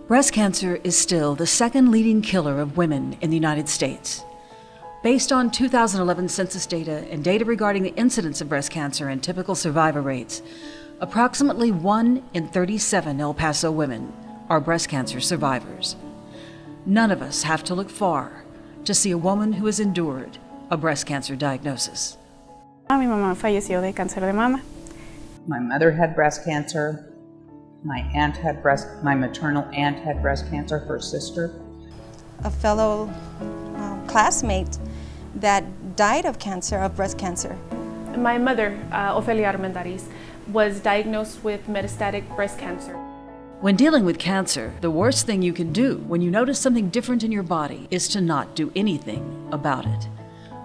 Breast cancer is still the second leading killer of women in the United States. Based on 2011 census data and data regarding the incidence of breast cancer and typical survivor rates, approximately 1 in 37 El Paso women are breast cancer survivors. None of us have to look far to see a woman who has endured a breast cancer diagnosis. Mi mamá falleció de cáncer de mama. My mother had breast cancer. My maternal aunt had breast cancer, her sister. A fellow classmate that died of cancer, of breast cancer. My mother, Ofelia Armendariz, was diagnosed with metastatic breast cancer. When dealing with cancer, the worst thing you can do when you notice something different in your body is to not do anything about it.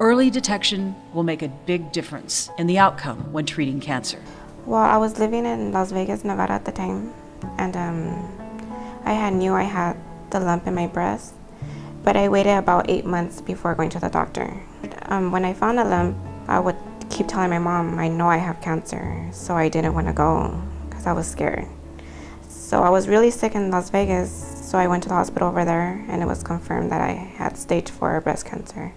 Early detection will make a big difference in the outcome when treating cancer. Well, I was living in Las Vegas, Nevada at the time, and I knew I had the lump in my breast, but I waited about 8 months before going to the doctor. When I found a lump, I would keep telling my mom, I know I have cancer, so I didn't want to go because I was scared. So I was really sick in Las Vegas, so I went to the hospital over there, and it was confirmed that I had stage 4 breast cancer.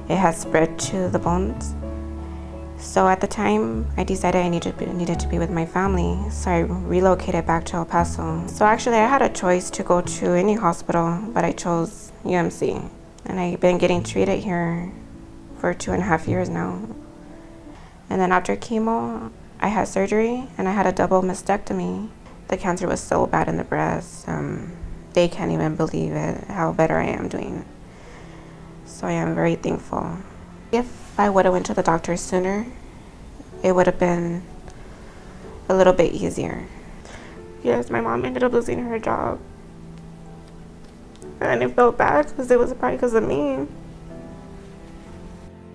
It had spread to the bones. So at the time, I decided I needed to be with my family, so I relocated back to El Paso. So actually, I had a choice to go to any hospital, but I chose UMC. And I've been getting treated here for 2.5 years now. And then after chemo, I had surgery, and I had a double mastectomy. The cancer was so bad in the breast, they can't even believe it, how better I am doing. So I am very thankful. If I would have went to the doctor sooner, it would have been a little bit easier. Yes, my mom ended up losing her job. And it felt bad because it was probably because of me.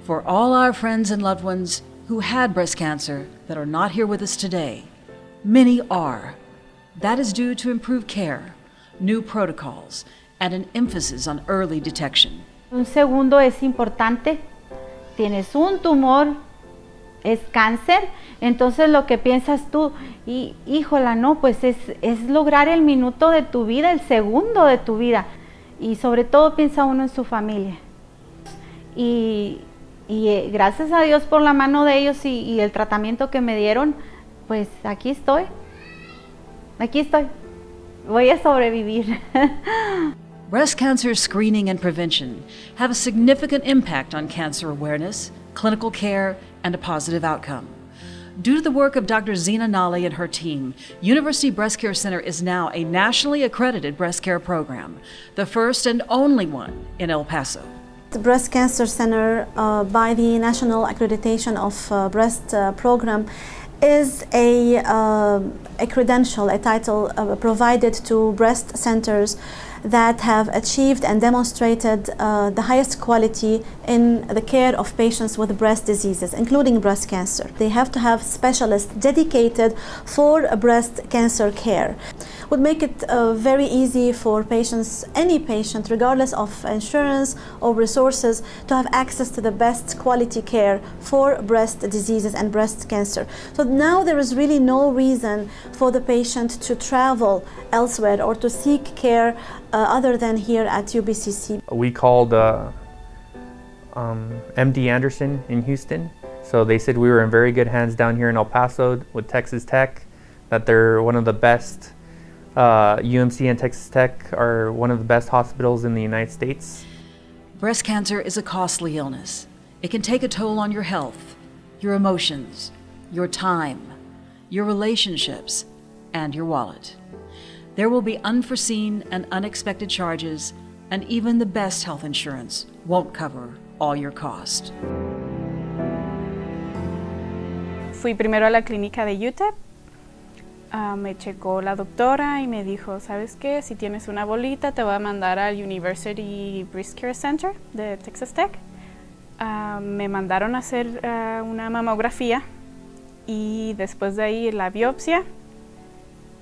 For all our friends and loved ones who had breast cancer that are not here with us today, many are. That is due to improved care, new protocols, and an emphasis on early detection. Un segundo es importante. Tienes un tumor, es cáncer, entonces lo que piensas tú, y híjola, no, pues es lograr el minuto de tu vida, el segundo de tu vida, y sobre todo piensa uno en su familia. Y gracias a Dios por la mano de ellos y el tratamiento que me dieron, pues aquí estoy, voy a sobrevivir. Breast cancer screening and prevention have a significant impact on cancer awareness, clinical care, and a positive outcome. Due to the work of Dr. Zena Nali and her team, University Breast Care Center is now a nationally accredited breast care program, the first and only one in El Paso. The Breast Cancer Center, by the National Accreditation of Breast Program, is a credential, a title provided to breast centers that have achieved and demonstrated the highest quality in the care of patients with breast diseases, including breast cancer. They have to have specialists dedicated for breast cancer care. Would make it very easy for patients, any patient, regardless of insurance or resources, to have access to the best quality care for breast diseases and breast cancer. So now there is really no reason for the patient to travel elsewhere or to seek care other than here at UBCC. We called MD Anderson in Houston. So they said we were in very good hands down here in El Paso with Texas Tech, that they're one of the best, UMC and Texas Tech are one of the best hospitals in the United States. Breast cancer is a costly illness. It can take a toll on your health, your emotions, your time, your relationships, and your wallet. There will be unforeseen and unexpected charges, and even the best health insurance won't cover all your cost. Fui primero a la clínica de UTEP. Me checó la doctora y me dijo, ¿sabes qué? Si tienes una bolita te voy a mandar al University Breast Care Center de Texas Tech. Me mandaron a hacer una mamografía y después de ahí la biopsia.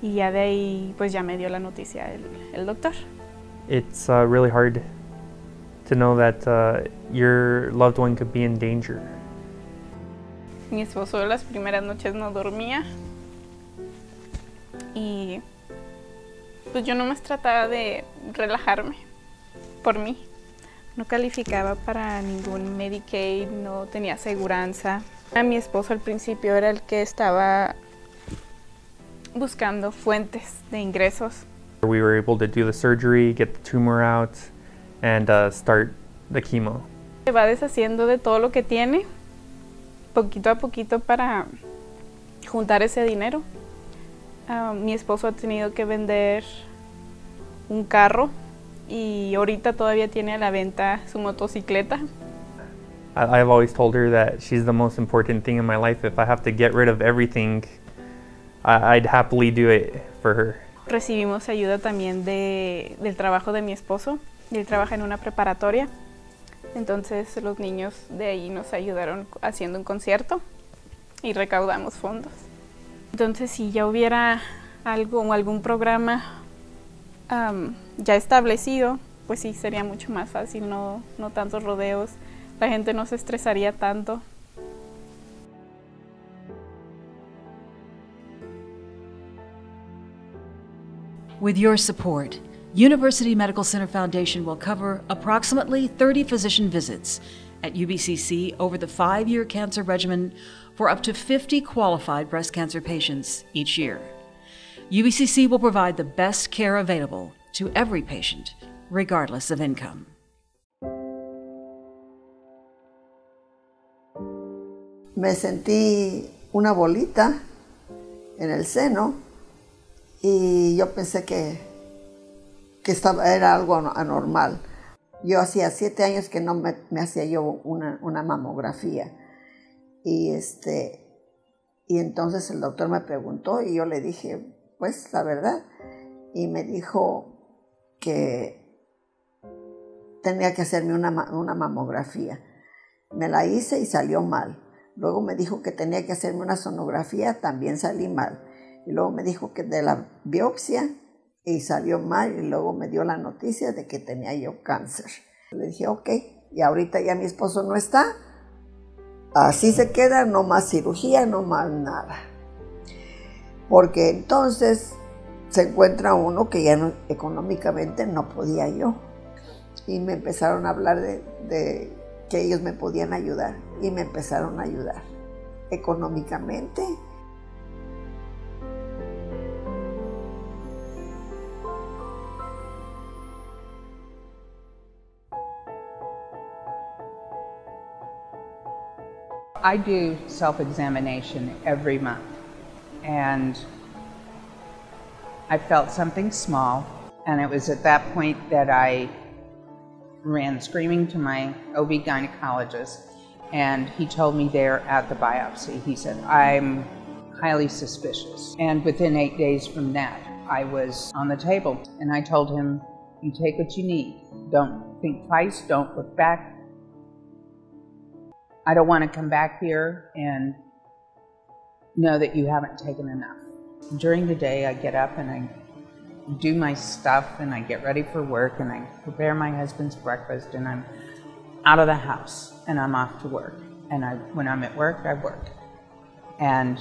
Y ya de ahí, pues ya me dio la noticia el doctor. It's really hard to know that your loved one could be in danger. Mi esposo las primeras noches no dormía y Pues yo nomás trataba de relajarme por mí. No calificaba para ningún Medicaid, no tenía aseguranza. A mi esposo al principio era el que estaba buscando fuentes de ingresos. We were able to do the surgery, get the tumor out, and start the chemo. Se va deshaciendo de todo lo que tiene, poquito a poquito, para juntar ese dinero. Mi esposo ha tenido que vender un carro y ahorita todavía tiene a la venta su motocicleta. I've always told her that she's the most important thing in my life. If I have to get rid of everything, I'd happily do it for her. Recibimos ayuda también del trabajo de mi esposo. Él trabaja en una preparatoria. Entonces los niños de ahí nos ayudaron haciendo un concierto y recaudamos fondos. Entonces si ya hubiera algo o algún programa ya establecido, pues sí sería mucho más fácil, no tantos rodeos, la gente no se estresaría tanto. With your support, University Medical Center Foundation will cover approximately 30 physician visits at UBCC over the 5-year cancer regimen for up to 50 qualified breast cancer patients each year. UBCC will provide the best care available to every patient, regardless of income. Me sentí una bolita en el seno y yo pensé que era algo anormal. Yo hacía 7 años que no me hacía yo una mamografía. Y entonces el doctor me preguntó y yo le dije, pues la verdad. Y me dijo que tenía que hacerme una mamografía. Me la hice y salió mal. Luego me dijo que tenía que hacerme una sonografía, también salí mal. Y luego me dijo que de la biopsia y salió mal, y luego me dio la noticia de que tenía yo cáncer. Le dije, ok, y ahorita ya mi esposo no está, así se queda, no más cirugía, no más nada. Porque entonces se encuentra uno que ya no, económicamente no podía yo. Y me empezaron a hablar de que ellos me podían ayudar, y me empezaron a ayudar económicamente. I do self-examination every month, and I felt something small, and it was at that point that I ran screaming to my OB gynecologist, and he told me there at the biopsy, he said, I'm highly suspicious. And within 8 days from that, I was on the table, and I told him, you take what you need. Don't think twice, don't look back. I don't want to come back here and know that you haven't taken enough. During the day, I get up and I do my stuff and I get ready for work and I prepare my husband's breakfast and I'm out of the house and I'm off to work. And when I'm at work, I work. And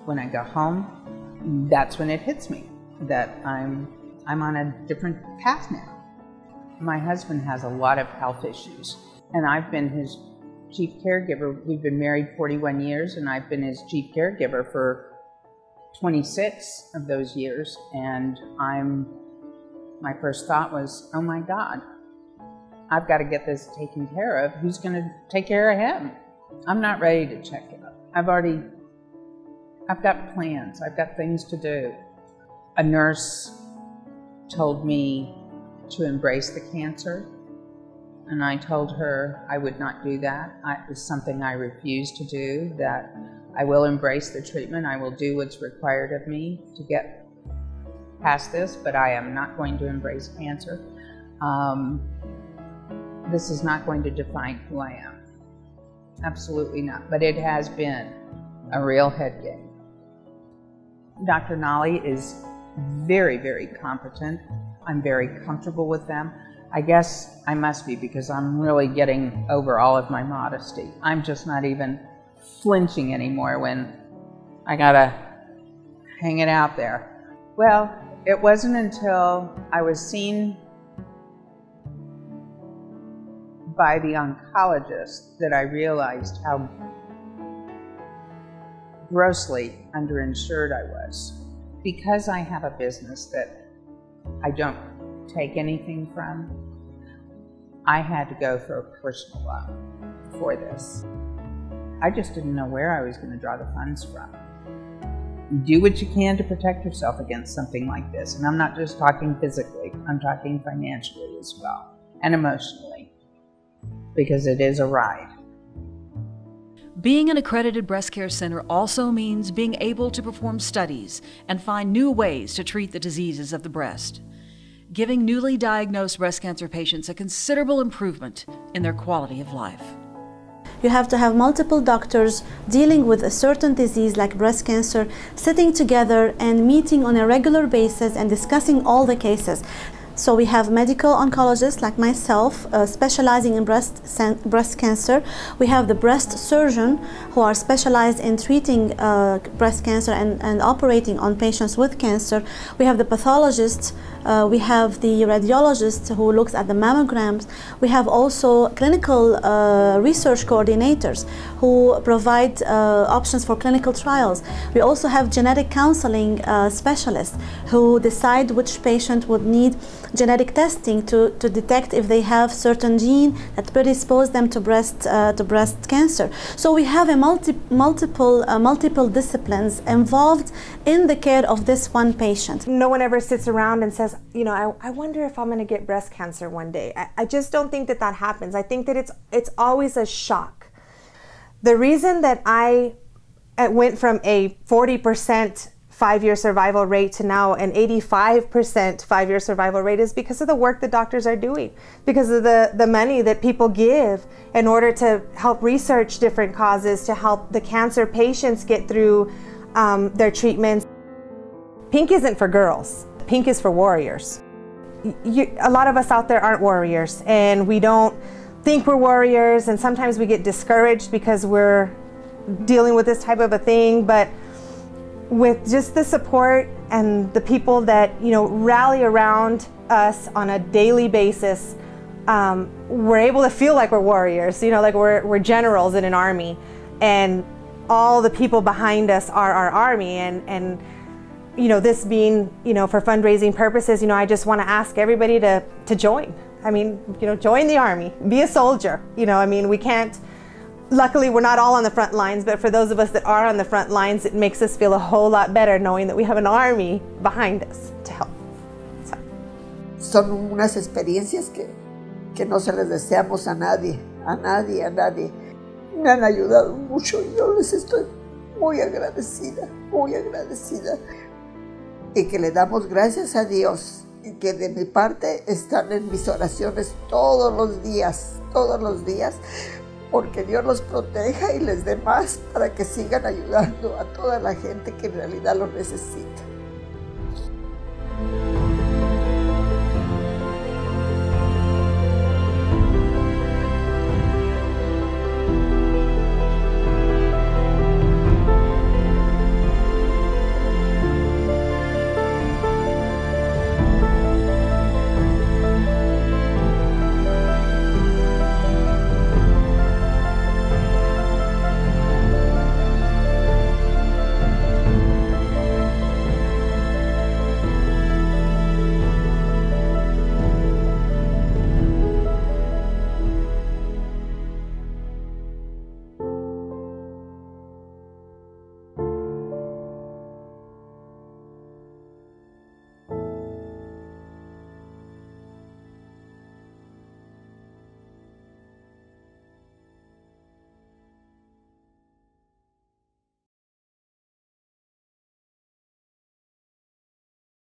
when I go home, that's when it hits me that I'm on a different path now. My husband has a lot of health issues, and I've been his chief caregiver. We've been married 41 years, and I've been his chief caregiver for 26 of those years. And my first thought was, oh my God, I've got to get this taken care of. Who's going to take care of him? I'm not ready to check it out. I've got plans. I've got things to do. A nurse told me to embrace the cancer, and I told her I would not do that. It was something I refused to do, that I will embrace the treatment. I will do what's required of me to get past this, but I am not going to embrace cancer. This is not going to define who I am. Absolutely not. But it has been a real head game. Dr. Nolly is very, very competent. I'm very comfortable with them. I guess I must be, because I'm really getting over all of my modesty. I'm just not even flinching anymore when I gotta hang it out there. Well, It wasn't until I was seen by the oncologist that I realized how grossly underinsured I was. Because I have a business that I don't take anything from, I had to go for a personal loan for this. I just didn't know where I was going to draw the funds from. Do what you can to protect yourself against something like this. And I'm not just talking physically, I'm talking financially as well, and emotionally, because it is a ride. Being an accredited breast care center also means being able to perform studies and find new ways to treat the diseases of the breast, giving newly diagnosed breast cancer patients a considerable improvement in their quality of life. You have to have multiple doctors dealing with a certain disease like breast cancer, sitting together and meeting on a regular basis and discussing all the cases. So we have medical oncologists like myself specializing in breast cancer. We have the breast surgeon who are specialized in treating breast cancer and operating on patients with cancer. We have the pathologist. We have the radiologist who looks at the mammograms. We have also clinical research coordinators who provide options for clinical trials. We also have genetic counseling specialists who decide which patient would need genetic testing to detect if they have certain gene that predispose them to breast cancer. So we have a multiple disciplines involved in the care of this one patient. No one ever sits around and says, you know, I wonder if I'm going to get breast cancer one day. I just don't think that that happens. I think that it's always a shock. The reason that I went from a 40% 5-year survival rate to now an 85% 5-year survival rate is because of the work that doctors are doing, because of the money that people give in order to help research different causes, to help the cancer patients get through their treatments. Pink isn't for girls. Pink is for warriors. A lot of us out there aren't warriors, and we don't think we're warriors, and sometimes we get discouraged because we're dealing with this type of a thing. But with just the support and the people that, you know, rally around us on a daily basis, we're able to feel like we're warriors, you know, like we're generals in an army, and all the people behind us are our army. And you know, this being, you know, for fundraising purposes, you know, I just want to ask everybody to join. I mean, you know, join the army, be a soldier. You know, I mean, we can't, luckily we're not all on the front lines, but for those of us that are on the front lines, it makes us feel a whole lot better knowing that we have an army behind us to help. So. Son unas experiencias que no se les deseamos a nadie, a nadie, a nadie. Me han ayudado mucho y yo les estoy muy agradecida, muy agradecida. Y que le damos gracias a Dios, y que de mi parte están en mis oraciones todos los días, porque Dios los proteja y les dé más para que sigan ayudando a toda la gente que en realidad lo necesita.